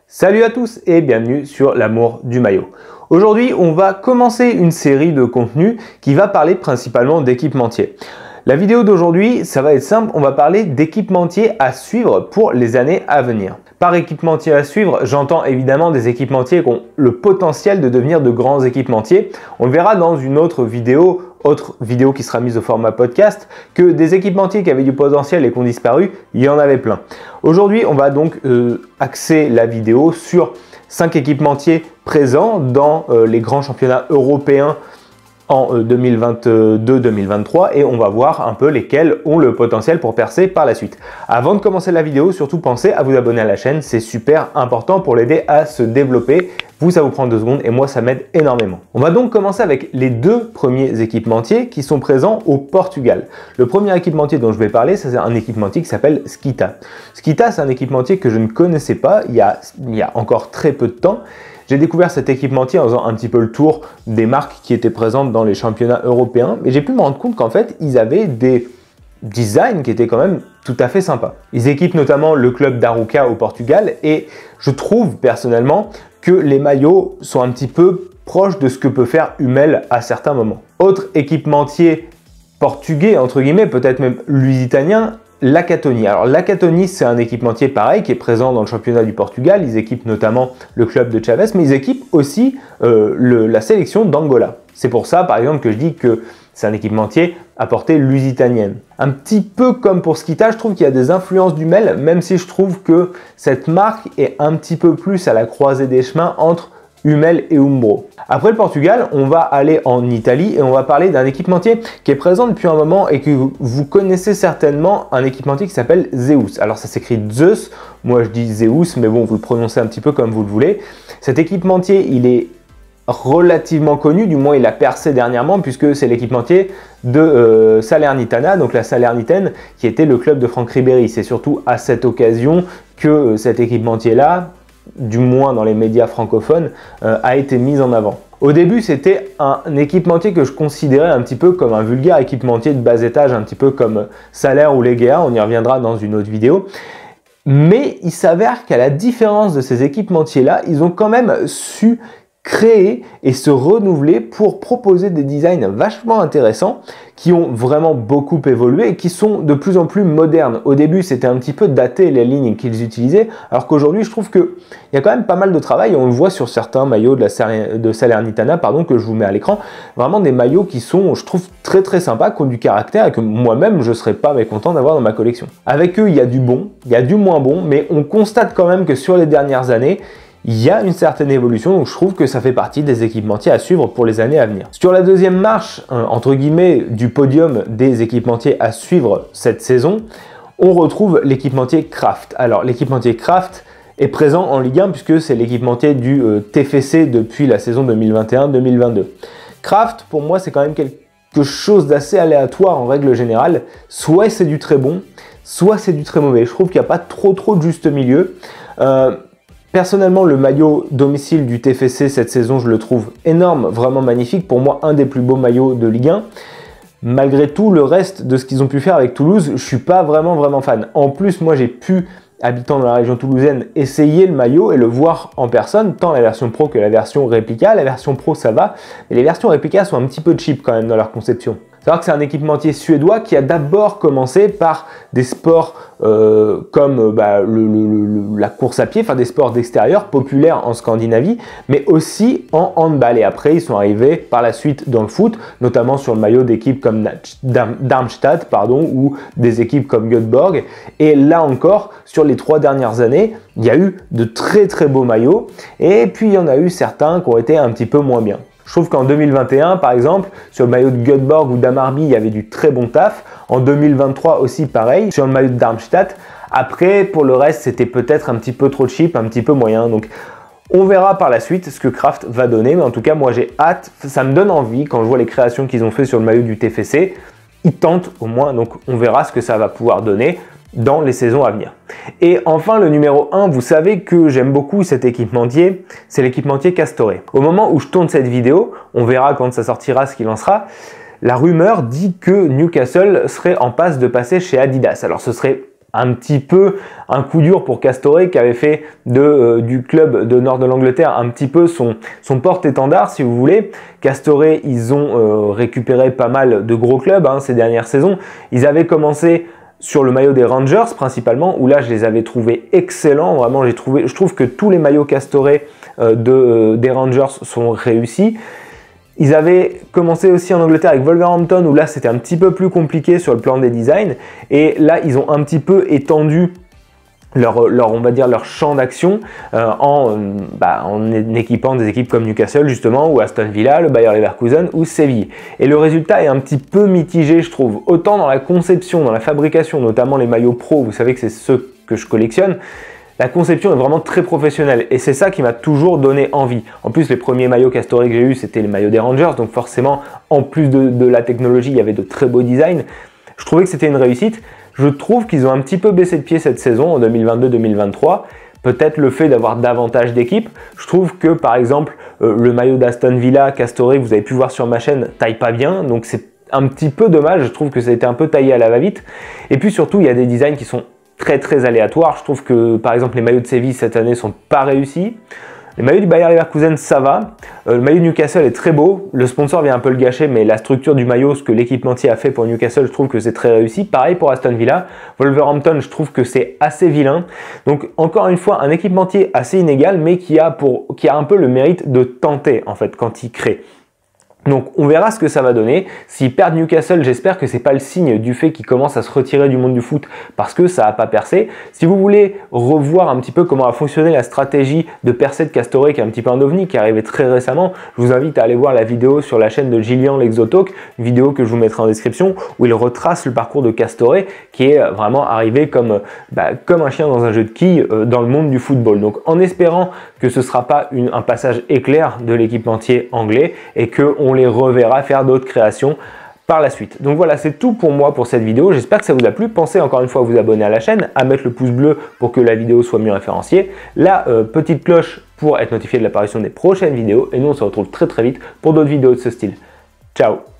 Salut à tous et bienvenue sur l'amour du maillot. Aujourd'hui, on va commencer une série de contenus qui va parler principalement d'équipementiers. La vidéo d'aujourd'hui, ça va être simple, on va parler d'équipementiers à suivre pour les années à venir. Par équipementiers à suivre, j'entends évidemment des équipementiers qui ont le potentiel de devenir de grands équipementiers. On le verra dans une autre vidéo qui sera mise au format podcast, que des équipementiers qui avaient du potentiel et qui ont disparu, il y en avait plein. Aujourd'hui, on va donc axer la vidéo sur 5 équipementiers présents dans les grands championnats européens en 2022-2023 et on va voir un peu lesquels ont le potentiel pour percer par la suite. Avant de commencer la vidéo, surtout pensez à vous abonner à la chaîne, c'est super important pour l'aider à se développer. Vous, ça vous prend 2 secondes et moi, ça m'aide énormément. On va donc commencer avec les 2 premiers équipementiers qui sont présents au Portugal. Le premier équipementier dont je vais parler, c'est un équipementier qui s'appelle Skita. Skita, c'est un équipementier que je ne connaissais pas il y a encore très peu de temps. J'ai découvert cet équipementier en faisant un petit peu le tour des marques qui étaient présentes dans les championnats européens et j'ai pu me rendre compte qu'en fait, ils avaient des designs qui étaient quand même tout à fait sympas. Ils équipent notamment le club d'Arouca au Portugal et je trouve personnellement que les maillots sont un petit peu proches de ce que peut faire Hummel à certains moments. Autre équipementier portugais, entre guillemets, peut-être même lusitanien, Lacatoni. Alors Lacatoni, c'est un équipementier pareil qui est présent dans le championnat du Portugal. Ils équipent notamment le club de Chaves, mais ils équipent aussi la sélection d'Angola. C'est pour ça, par exemple, que je dis que c'est un équipementier à portée lusitanienne. Un petit peu comme pour Skita, je trouve qu'il y a des influences d'Hummel, même si je trouve que cette marque est un petit peu plus à la croisée des chemins entre Hummel et Umbro. Après le Portugal, on va aller en Italie et on va parler d'un équipementier qui est présent depuis un moment et que vous connaissez certainement, un équipementier qui s'appelle Zeus. Alors ça s'écrit Zeus, moi je dis Zeus, mais bon, vous le prononcez un petit peu comme vous le voulez. Cet équipementier, il est relativement connu, du moins il a percé dernièrement puisque c'est l'équipementier de Salernitana, donc la Salernitaine qui était le club de Franck Ribéry. C'est surtout à cette occasion que cet équipementier-là, du moins dans les médias francophones, a été mise en avant. Au début, c'était un équipementier que je considérais un petit peu comme un vulgaire équipementier de bas étage, un petit peu comme Salaire ou Legea, on y reviendra dans une autre vidéo. Mais il s'avère qu'à la différence de ces équipementiers-là, ils ont quand même su créer et se renouveler pour proposer des designs vachement intéressants qui ont vraiment beaucoup évolué et qui sont de plus en plus modernes. Au début, c'était un petit peu daté les lignes qu'ils utilisaient, alors qu'aujourd'hui, je trouve qu'il y a quand même pas mal de travail et on le voit sur certains maillots de Salernitana, que je vous mets à l'écran. Vraiment des maillots qui sont, je trouve, très très sympas, qui ont du caractère et que moi-même, je ne serais pas mécontent d'avoir dans ma collection. Avec eux, il y a du bon, il y a du moins bon, mais on constate quand même que sur les dernières années, il y a une certaine évolution, donc je trouve que ça fait partie des équipementiers à suivre pour les années à venir. Sur la deuxième marche, entre guillemets, du podium des équipementiers à suivre cette saison, on retrouve l'équipementier Craft. Alors l'équipementier Craft est présent en Ligue 1 puisque c'est l'équipementier du TFC depuis la saison 2021-2022. Craft, pour moi, c'est quand même quelque chose d'assez aléatoire en règle générale. Soit c'est du très bon, soit c'est du très mauvais. Je trouve qu'il n'y a pas trop de juste milieu. Personnellement, le maillot domicile du TFC cette saison, je le trouve énorme, vraiment magnifique. Pour moi, un des plus beaux maillots de Ligue 1. Malgré tout, le reste de ce qu'ils ont pu faire avec Toulouse, je suis pas vraiment fan. En plus, moi, j'ai pu, habitant dans la région toulousaine, essayer le maillot et le voir en personne, tant la version pro que la version réplica. La version pro, ça va, mais les versions réplica sont un petit peu cheap quand même dans leur conception. C'est-à-dire que c'est un équipementier suédois qui a d'abord commencé par des sports comme la course à pied, enfin des sports d'extérieur populaires en Scandinavie, mais aussi en handball. Et après, ils sont arrivés par la suite dans le foot, notamment sur le maillot d'équipes comme Darmstadt, ou des équipes comme Göteborg. Et là encore, sur les 3 dernières années, il y a eu de très beaux maillots. Et puis, il y en a eu certains qui ont été un petit peu moins bien. Je trouve qu'en 2021, par exemple, sur le maillot de Göteborg ou d'Hammarby, il y avait du très bon taf. En 2023 aussi, pareil, sur le maillot de Darmstadt. Après, pour le reste, c'était peut-être un petit peu trop cheap, un petit peu moyen. Donc, on verra par la suite ce que Craft va donner. Mais en tout cas, moi, j'ai hâte. Ça me donne envie quand je vois les créations qu'ils ont fait sur le maillot du TFC. Ils tentent au moins, donc on verra ce que ça va pouvoir donner dans les saisons à venir. Et enfin, le numéro 1, vous savez que j'aime beaucoup cet équipementier, c'est l'équipementier Castoré. Au moment où je tourne cette vidéo, on verra quand ça sortira ce qu'il en sera, la rumeur dit que Newcastle serait en passe de passer chez Adidas. Alors ce serait un petit peu un coup dur pour Castore qui avait fait du club de nord de l'Angleterre un petit peu son porte-étendard si vous voulez. Castore, ils ont récupéré pas mal de gros clubs ces dernières saisons. Ils avaient commencé sur le maillot des Rangers principalement, où là je les avais trouvés excellents, vraiment je trouve que tous les maillots Castore des Rangers sont réussis. Ils avaient commencé aussi en Angleterre avec Wolverhampton, où là c'était un petit peu plus compliqué sur le plan des designs, et là ils ont un petit peu étendu on va dire leur champ d'action en équipant des équipes comme Newcastle justement, ou Aston Villa, le Bayer Leverkusen ou Séville. Et le résultat est un petit peu mitigé je trouve, autant dans la conception, dans la fabrication, notamment les maillots pro, vous savez que c'est ceux que je collectionne. La conception est vraiment très professionnelle et c'est ça qui m'a toujours donné envie. En plus, les premiers maillots Castore que j'ai eu, c'était les maillots des Rangers, donc forcément, en plus de la technologie, il y avait de très beaux designs. Je trouvais que c'était une réussite. Je trouve qu'ils ont un petit peu baissé de pied cette saison en 2022-2023. Peut-être le fait d'avoir davantage d'équipes. Je trouve que par exemple le maillot d'Aston Villa, Castore, que vous avez pu voir sur ma chaîne, taille pas bien. Donc c'est un petit peu dommage. Je trouve que ça a été un peu taillé à la va-vite. Et puis surtout, il y a des designs qui sont très aléatoires. Je trouve que par exemple les maillots de Séville cette année sont pas réussis. Les maillots du Bayer Leverkusen, ça va. Le maillot de Newcastle est très beau. Le sponsor vient un peu le gâcher, mais la structure du maillot, ce que l'équipementier a fait pour Newcastle, je trouve que c'est très réussi. Pareil pour Aston Villa. Wolverhampton, je trouve que c'est assez vilain. Donc, encore une fois, un équipementier assez inégal, mais qui a un peu le mérite de tenter, en fait, quand il crée. Donc on verra ce que ça va donner. S'ils perdent Newcastle, j'espère que c'est pas le signe du fait qu'ils commencent à se retirer du monde du foot parce que ça n'a pas percé. Si vous voulez revoir un petit peu comment a fonctionné la stratégie de percée de Castore, qui est un petit peu un ovni, qui est arrivé très récemment, je vous invite à aller voir la vidéo sur la chaîne de Gillian l'Exotalk, une vidéo que je vous mettrai en description, où il retrace le parcours de Castore, qui est vraiment arrivé comme un chien dans un jeu de quilles dans le monde du football. Donc en espérant que ce ne sera pas un passage éclair de l'équipementier anglais et qu'on les reverra faire d'autres créations par la suite. Donc voilà, c'est tout pour moi pour cette vidéo. J'espère que ça vous a plu. Pensez encore une fois à vous abonner à la chaîne, à mettre le pouce bleu pour que la vidéo soit mieux référenciée, la petite cloche pour être notifié de l'apparition des prochaines vidéos. Et nous, on se retrouve très vite pour d'autres vidéos de ce style. Ciao!